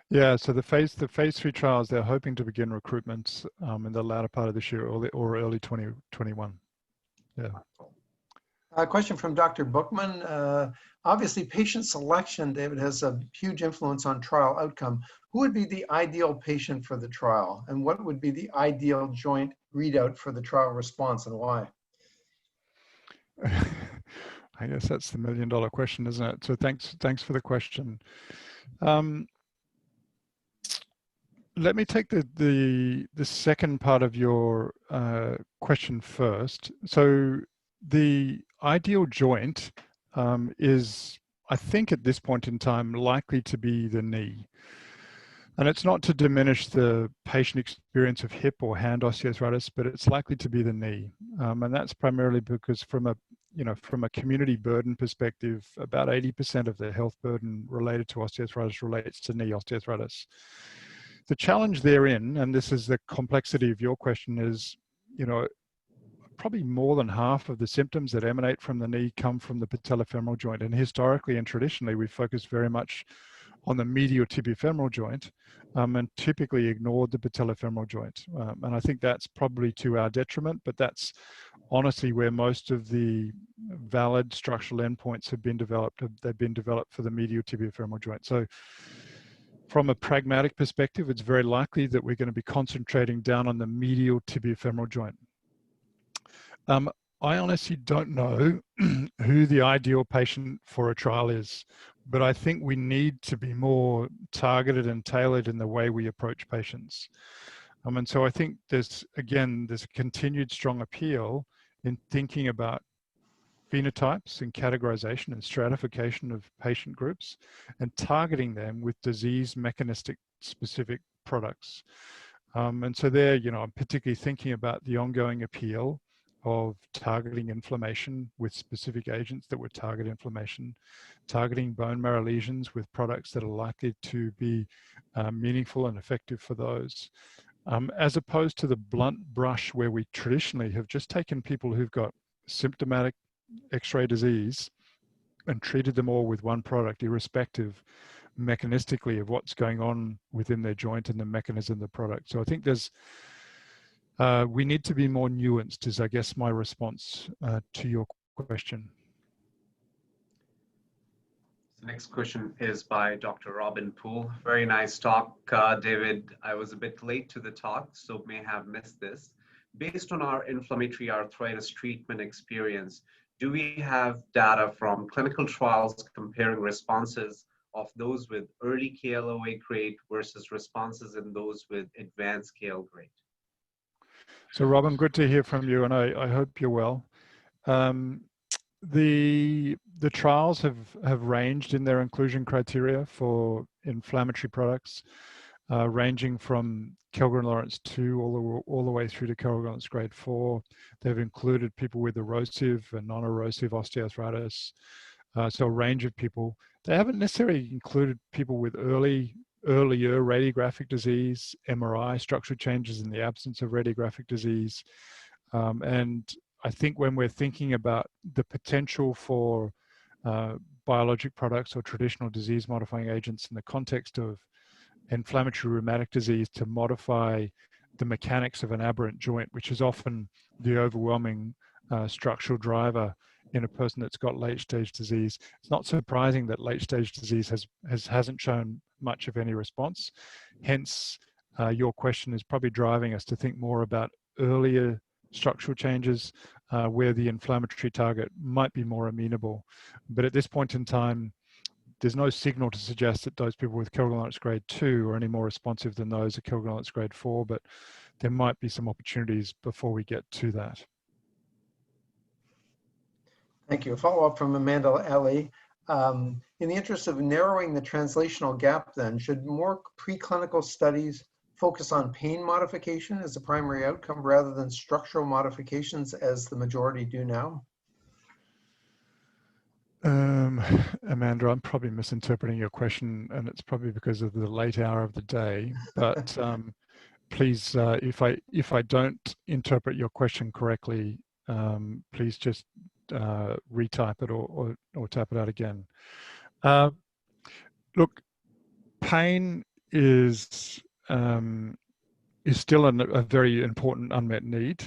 Yeah, so the phase 3 trials, they're hoping to begin recruitment in the latter part of this year or early 2021. Yeah. A question from Dr. Bookman. Obviously, patient selection, David, has a huge influence on trial outcome. Who would be the ideal patient for the trial? And what would be the ideal joint readout for the trial response, and why? I guess that's the $1 million question, isn't it? So thanks for the question. Let me take the second part of your question first. So the ideal joint is, I think at this point in time, likely to be the knee. And it's not to diminish the patient experience of hip or hand osteoarthritis, but it's likely to be the knee. And that's primarily because from a community burden perspective, about 80% of the health burden related to osteoarthritis relates to knee osteoarthritis. The challenge therein, and this is the complexity of your question, is, probably more than half of the symptoms that emanate from the knee come from the patellofemoral joint. And historically and traditionally, we focused very much on the medial tibiofemoral joint and typically ignored the patellofemoral joint. And I think that's probably to our detriment, but that's honestly where most of the valid structural endpoints have been developed. They've been developed for the medial tibiofemoral joint. So from a pragmatic perspective, it's very likely that we're going to be concentrating down on the medial tibiofemoral joint. I honestly don't know who the ideal patient for a trial is, but I think we need to be more targeted and tailored in the way we approach patients. And so I think there's a continued strong appeal in thinking about phenotypes and categorization and stratification of patient groups and targeting them with disease mechanistic specific products. And so there, I'm particularly thinking about the ongoing appeal of targeting inflammation with specific agents that would target inflammation, targeting bone marrow lesions with products that are likely to be meaningful and effective for those, as opposed to the blunt brush where we traditionally have just taken people who've got symptomatic X-ray disease and treated them all with one product, irrespective mechanistically of what's going on within their joint and the mechanism of the product. So I think we need to be more nuanced, is I guess my response to your question. The next question is by Dr. Robin Poole. Very nice talk, David. I was a bit late to the talk, so may have missed this. Based on our inflammatory arthritis treatment experience, do we have data from clinical trials comparing responses of those with early KLOA grade versus responses in those with advanced KL grade? So Robin, good to hear from you, and I hope you're well. The trials have ranged in their inclusion criteria for inflammatory products, ranging from Kellgren-Lawrence 2 all the way through to Kellgren-Lawrence grade 4. They've included people with erosive and non-erosive osteoarthritis, so a range of people. They haven't necessarily included people with earlier radiographic disease, MRI, structural changes in the absence of radiographic disease. And I think when we're thinking about the potential for biologic products or traditional disease modifying agents in the context of inflammatory rheumatic disease to modify the mechanics of an aberrant joint, which is often the overwhelming structural driver in a person that's got late stage disease. It's not surprising that late stage disease hasn't shown much of any response. Hence, your question is probably driving us to think more about earlier structural changes where the inflammatory target might be more amenable. But at this point in time, there's no signal to suggest that those people with Kellgren-Lawrence grade 2 are any more responsive than those at Kellgren-Lawrence grade 4, but there might be some opportunities before we get to that. Thank you. A follow-up from Amanda Alley. In the interest of narrowing the translational gap then, should more preclinical studies focus on pain modification as a primary outcome rather than structural modifications as the majority do now? Amanda, I'm probably misinterpreting your question, and it's probably because of the late hour of the day. But please, if I don't interpret your question correctly, please just retype it or type it out again. Look, pain is still a very important unmet need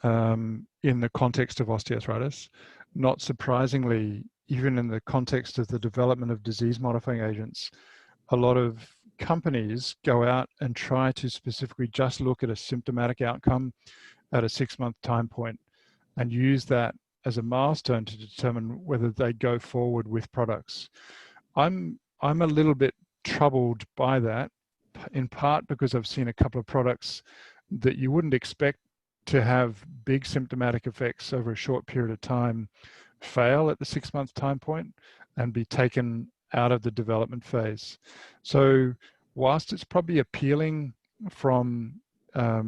in the context of osteoarthritis. Not surprisingly, even in the context of the development of disease-modifying agents, a lot of companies go out and try to specifically just look at a symptomatic outcome at a 6-month time point and use that as a milestone to determine whether they go forward with products. I'm a little bit troubled by that, in part because I've seen a couple of products that you wouldn't expect to have big symptomatic effects over a short period of time fail at the 6-month time point and be taken out of the development phase. So whilst it's probably appealing from a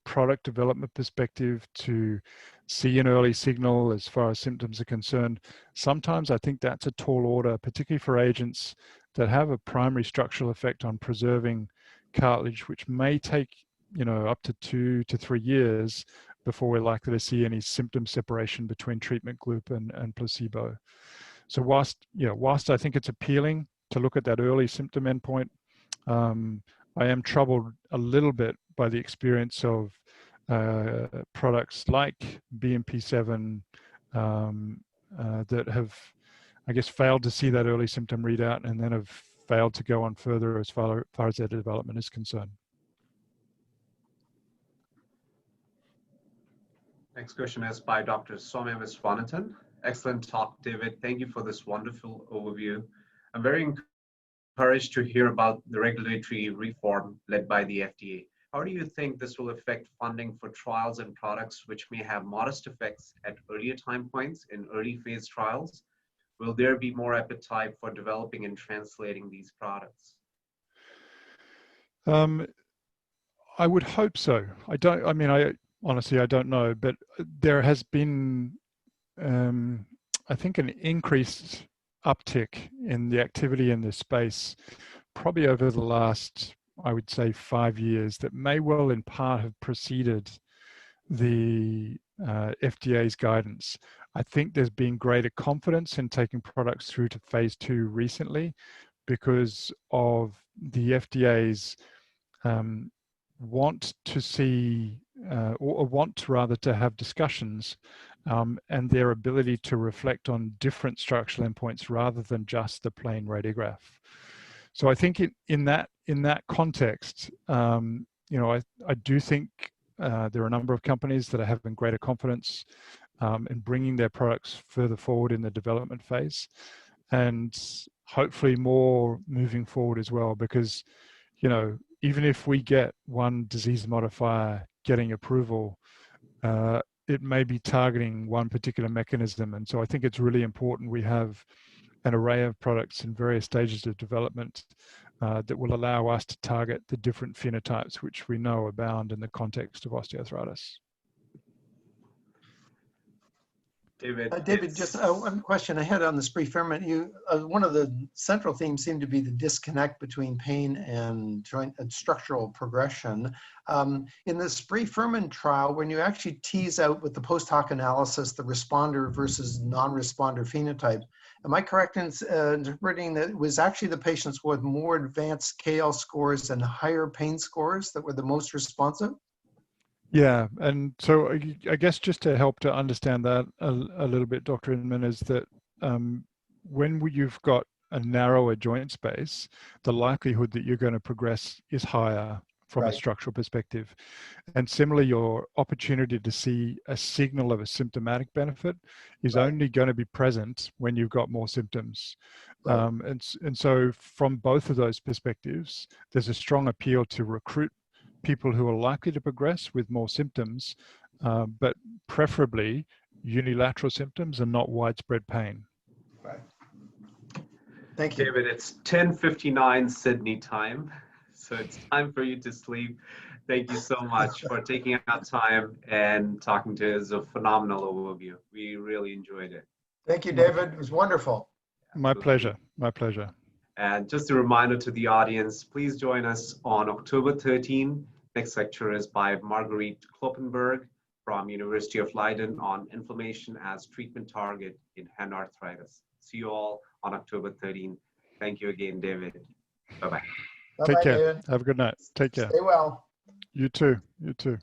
product development perspective to see an early signal as far as symptoms are concerned, sometimes I think that's a tall order, particularly for agents that have a primary structural effect on preserving cartilage, which may take up to 2 to 3 years before we're likely to see any symptom separation between treatment group and placebo. So whilst I think it's appealing to look at that early symptom endpoint, I am troubled a little bit by the experience of products like BMP7 that have, I guess, failed to see that early symptom readout and then have failed to go on further as far as their development is concerned. Next question is by Dr. Soumya Viswanathan. Excellent talk, David. Thank you for this wonderful overview. I'm very encouraged to hear about the regulatory reform led by the FDA. How do you think this will affect funding for trials and products which may have modest effects at earlier time points in early phase trials? Will there be more appetite for developing and translating these products? I would hope so. I honestly, I don't know, but there has been, I think, an increased uptick in the activity in this space, probably over the last, I would say, 5 years, that may well in part have preceded the FDA's guidance. I think there's been greater confidence in taking products through to phase 2 recently because of the FDA's want to see, or want rather to have discussions and their ability to reflect on different structural endpoints rather than just the plain radiograph. So I think in that context, I do think there are a number of companies that are having greater confidence in bringing their products further forward in the development phase, and hopefully more moving forward as well, because even if we get one disease modifier getting approval, it may be targeting one particular mechanism. And so I think it's really important we have an array of products in various stages of development that will allow us to target the different phenotypes which we know abound in the context of osteoarthritis. David, just one question I had on the spree ferment. One of the central themes seemed to be the disconnect between pain and joint and structural progression. In the spree ferment trial, when you actually tease out with the post hoc analysis the responder versus non-responder phenotype, am I correct in interpreting that it was actually the patients with more advanced KL scores and higher pain scores that were the most responsive? Yeah, and so I guess just to help to understand that a little bit, Dr. Inman, is that when you've got a narrower joint space, the likelihood that you're going to progress is higher from a structural perspective. And similarly, your opportunity to see a signal of a symptomatic benefit is only going to be present when you've got more symptoms. And so from both of those perspectives, there's a strong appeal to recruit people who are likely to progress with more symptoms, but preferably unilateral symptoms and not widespread pain. Right. Thank you. David, it's 10:59 Sydney time, so it's time for you to sleep. Thank you so much for taking out time and talking to us. A phenomenal overview. We really enjoyed it. Thank you, David. It was wonderful. My pleasure. My pleasure. And just a reminder to the audience, please join us on October 13. Next lecture is by Marguerite Kloppenberg from University of Leiden on inflammation as treatment target in hand arthritis. See you all on October 13. Thank you again, David. Bye-bye. Take care. David. Have a good night. Take care. Stay well. You too. You too.